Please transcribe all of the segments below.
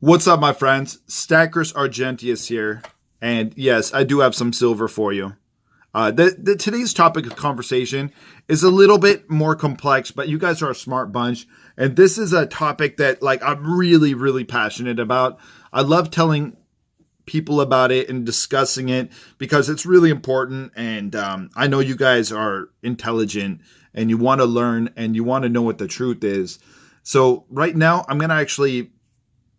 What's up, my friends? Stackers Argentius here. And yes, I do have some silver for you. Today's topic of conversation is a little bit more complex, but you guys are a smart bunch. And this is a topic that I'm really, really passionate about. I love telling people about it and discussing it because it's really important. And I know you guys are intelligent and you want to learn and you want to know what the truth is. So right now, I'm going to actually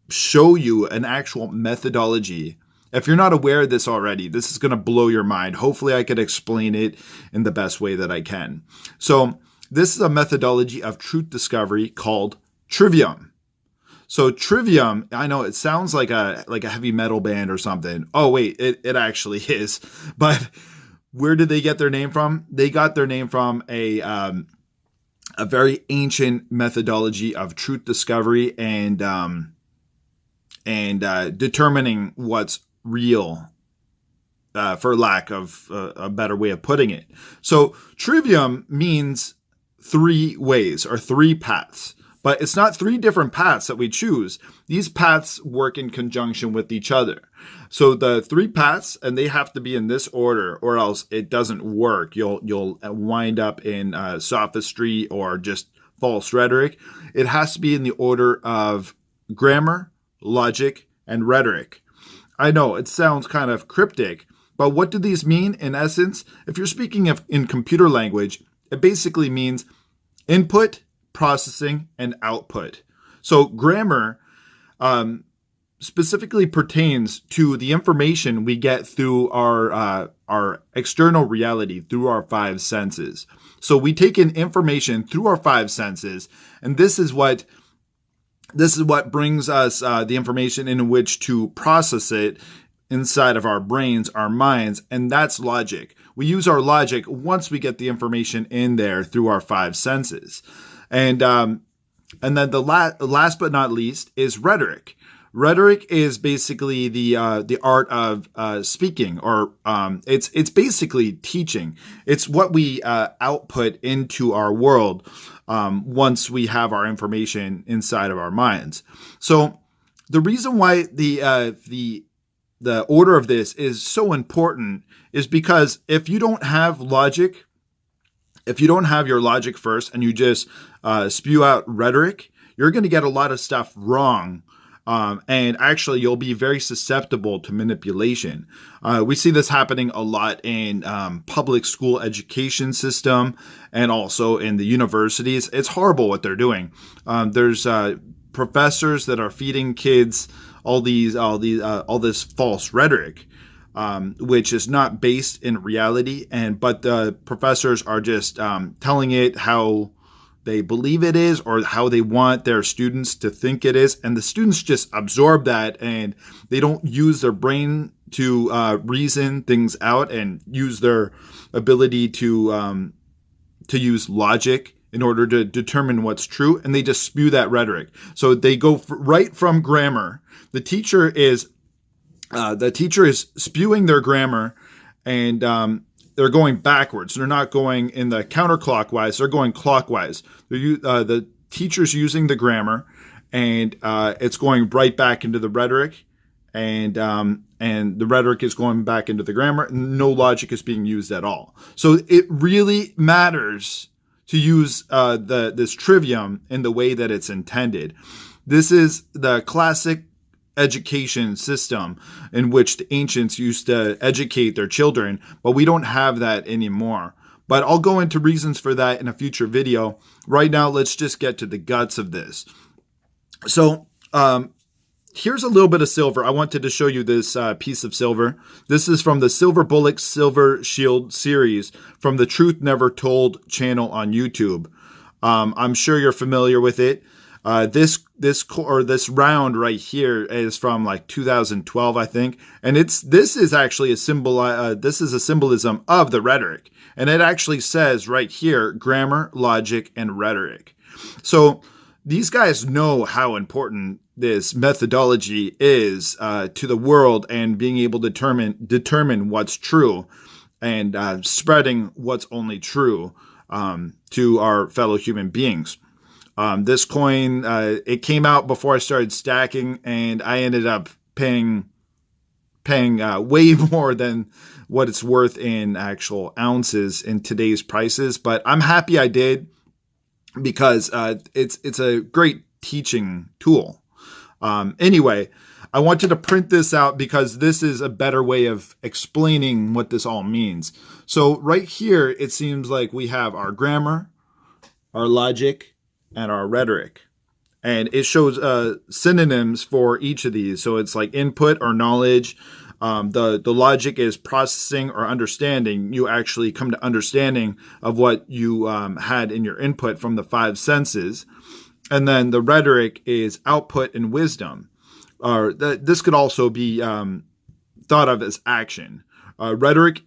show you an actual methodology. If you're not aware of this already, this is going to blow your mind. Hopefully I could explain it in the best way that I can. So this is a methodology of truth discovery called Trivium. So Trivium, I know it sounds like a heavy metal band or something. Oh wait, it actually is. But where did they get their name from? They got their name from a very ancient methodology of truth discovery and determining what's real, for lack of a better way of putting it. So trivium means three ways or three paths, but it's not three different paths that we choose. These paths work in conjunction with each other. So the three paths, and they have to be in this order or else it doesn't work. You'll wind up in sophistry or just false rhetoric. It has to be in the order of grammar, logic, and rhetoric. I know it sounds kind of cryptic, but what do these mean in essence? If you're speaking in computer language, it basically means input, processing, and output. So grammar specifically pertains to the information we get through our external reality, through our five senses. So we take in information through our five senses, and this is what brings us the information in which to process it inside of our brains, our minds, and that's logic. We use our logic once we get the information in there through our five senses. And then the last but not least is rhetoric. Rhetoric is basically the art of speaking, or it's basically teaching. It's what we output into our world once we have our information inside of our minds. So the reason why the order of this is so important is because if you don't have logic, if you don't have your logic first and you just spew out rhetoric, you're going to get a lot of stuff wrong. And actually, you'll be very susceptible to manipulation. We see this happening a lot in public school education system and also in the universities. It's horrible what they're doing. There's professors that are feeding kids all this false rhetoric, which is not based in reality. But the professors are just telling it how they believe it is or how they want their students to think it is. And the students just absorb that and they don't use their brain to reason things out and use their ability to use logic in order to determine what's true. And they just spew that rhetoric. So they go right from grammar. The teacher is spewing their grammar and they're going backwards. They're not going in the counterclockwise. They're going clockwise. The teacher's using the grammar, and it's going right back into the rhetoric, and the rhetoric is going back into the grammar. No logic is being used at all. So it really matters to use this trivium in the way that it's intended. This is the classic education system in which the ancients used to educate their children, but we don't have that anymore. But I'll go into reasons for that in a future video. Right now, let's just get to the guts of this. So here's a little bit of silver. I wanted to show you this piece of silver. This is from the Silver Bullock Silver Shield series from the Truth Never Told channel on YouTube. I'm sure you're familiar with it. This round right here is from like 2012, I think, and this is actually a symbol. This is a symbolism of the rhetoric, and it actually says right here grammar, logic, and rhetoric. So these guys know how important this methodology is to the world and being able to determine what's true and spreading what's only true to our fellow human beings. This coin, it came out before I started stacking, and I ended up paying way more than what it's worth in actual ounces in today's prices. But I'm happy I did, because it's a great teaching tool. Anyway, I wanted to print this out because this is a better way of explaining what this all means. So right here, it seems like we have our grammar, our logic, and our rhetoric. And it shows synonyms for each of these. So it's like input or knowledge. The logic is processing or understanding. You actually come to understanding of what you had in your input from the five senses. And then the rhetoric is output and wisdom. This could also be thought of as action. Rhetoric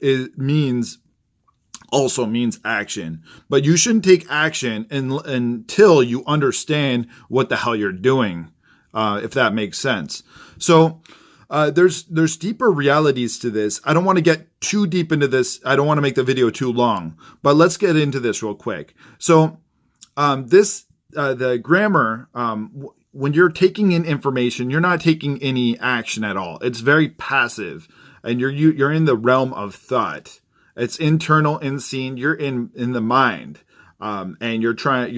also means action, but you shouldn't take action until you understand what the hell you're doing, if that makes sense. So there's deeper realities to this. I don't want to get too deep into this. I don't want to make the video too long, but let's get into this real quick. So the grammar, when you're taking in information, you're not taking any action at all. It's very passive, and you're in the realm of thought. It's internal, unseen. You're in the mind, and you're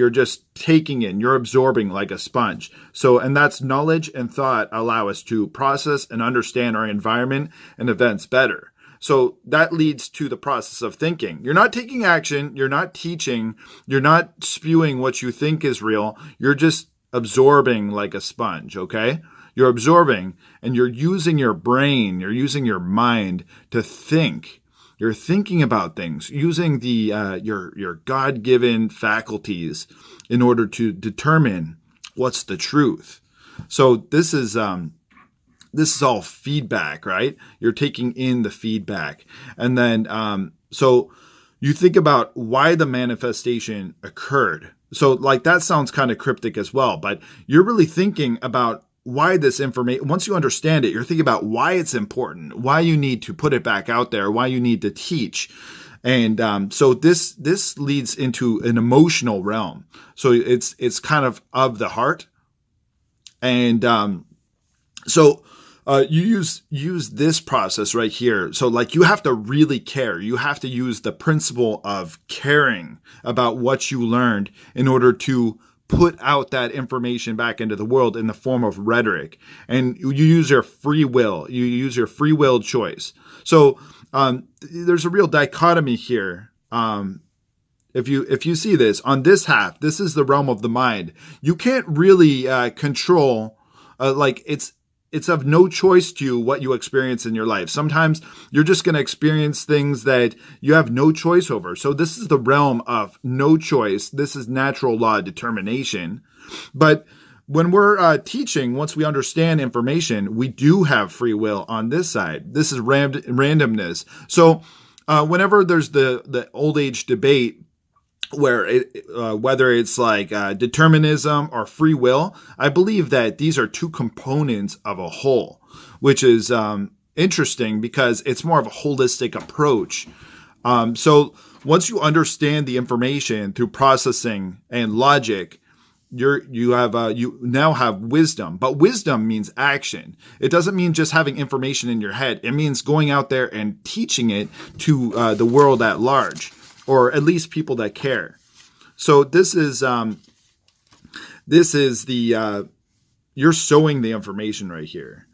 just taking in. You're absorbing like a sponge. So, and that's knowledge and thought allow us to process and understand our environment and events better. So that leads to the process of thinking. You're not taking action. You're not teaching. You're not spewing what you think is real. You're just absorbing like a sponge. Okay. You're absorbing, and you're using your brain. You're using your mind to think. You're thinking about things using your God-given faculties in order to determine what's the truth. So this is all feedback, right? You're taking in the feedback, and then so you think about why the manifestation occurred. So like that sounds kind of cryptic as well, but you're really thinking about why this information, once you understand it, you're thinking about why it's important, why you need to put it back out there, why you need to teach. And so this leads into an emotional realm. So it's kind of the heart. And so you use this process right here. So like you have to really care. You have to use the principle of caring about what you learned in order to put out that information back into the world in the form of rhetoric. And you use your free will. You use your free will choice. So there's a real dichotomy here. If you see this on this half, this is the realm of the mind. You can't really control, it's of no choice to you what you experience in your life. Sometimes you're just going to experience things that you have no choice over. So this is the realm of no choice. This is natural law determination. But when we're teaching, once we understand information, we do have free will on this side. This is randomness. So whenever there's the old age debate, where whether it's like determinism or free will, I believe that these are two components of a whole, which is interesting because it's more of a holistic approach. So once you understand the information through processing and logic, you now have wisdom. But wisdom means action. It doesn't mean just having information in your head. It means going out there and teaching it to the world at large, or at least people that care. So this is you're sowing the information right here.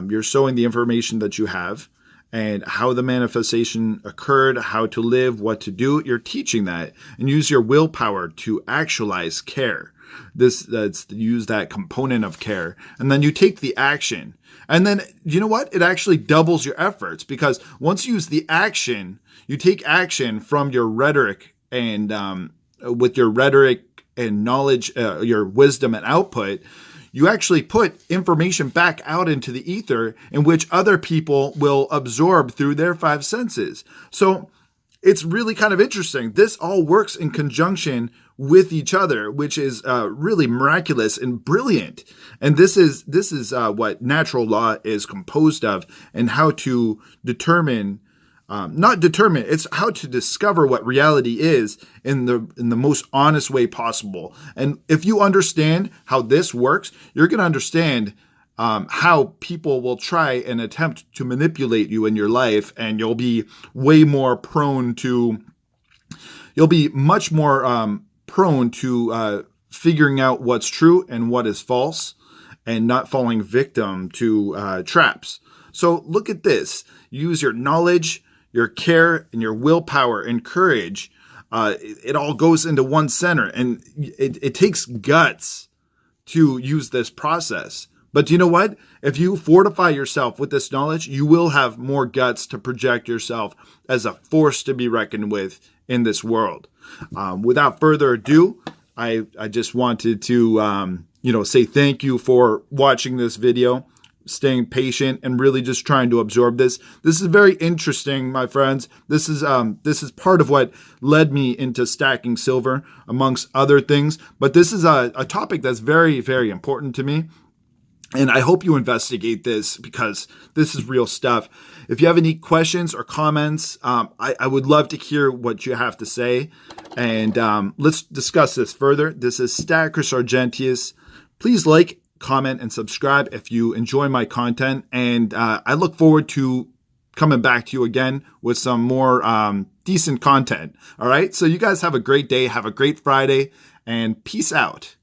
You're sowing the information that you have and how the manifestation occurred, how to live, what to do. You're teaching that, and use your willpower to actualize care. That's use that component of care, and then you take the action. And then you know what? It actually doubles your efforts, because once you use the action, you take action from your rhetoric, and with your rhetoric and knowledge, your wisdom and output, you actually put information back out into the ether, in which other people will absorb through their five senses. So it's really kind of interesting. This all works in conjunction with each other, which is really miraculous and brilliant. And this is what natural law is composed of, and how to determine not determine, it's how to discover what reality is in the most honest way possible. And if you understand how this works, you're going to understand how people will try and attempt to manipulate you in your life, and you'll be way more prone to, you'll be much more prone to figuring out what's true and what is false, and not falling victim to traps. So look at this. Use your knowledge, your care, and your willpower and courage. It all goes into one center, and it takes guts to use this process. But you know what? If you fortify yourself with this knowledge, you will have more guts to project yourself as a force to be reckoned with in this world. Without further ado, I just wanted to say thank you for watching this video, staying patient, and really just trying to absorb this. This is very interesting, my friends. This is part of what led me into stacking silver, amongst other things. But this is a topic that's very, very important to me. And I hope you investigate this, because this is real stuff. If you have any questions or comments, I would love to hear what you have to say. And let's discuss this further. This is Stacker Sargentius. Please like, comment, and subscribe if you enjoy my content. And I look forward to coming back to you again with some more decent content. All right. So you guys have a great day. Have a great Friday, and peace out.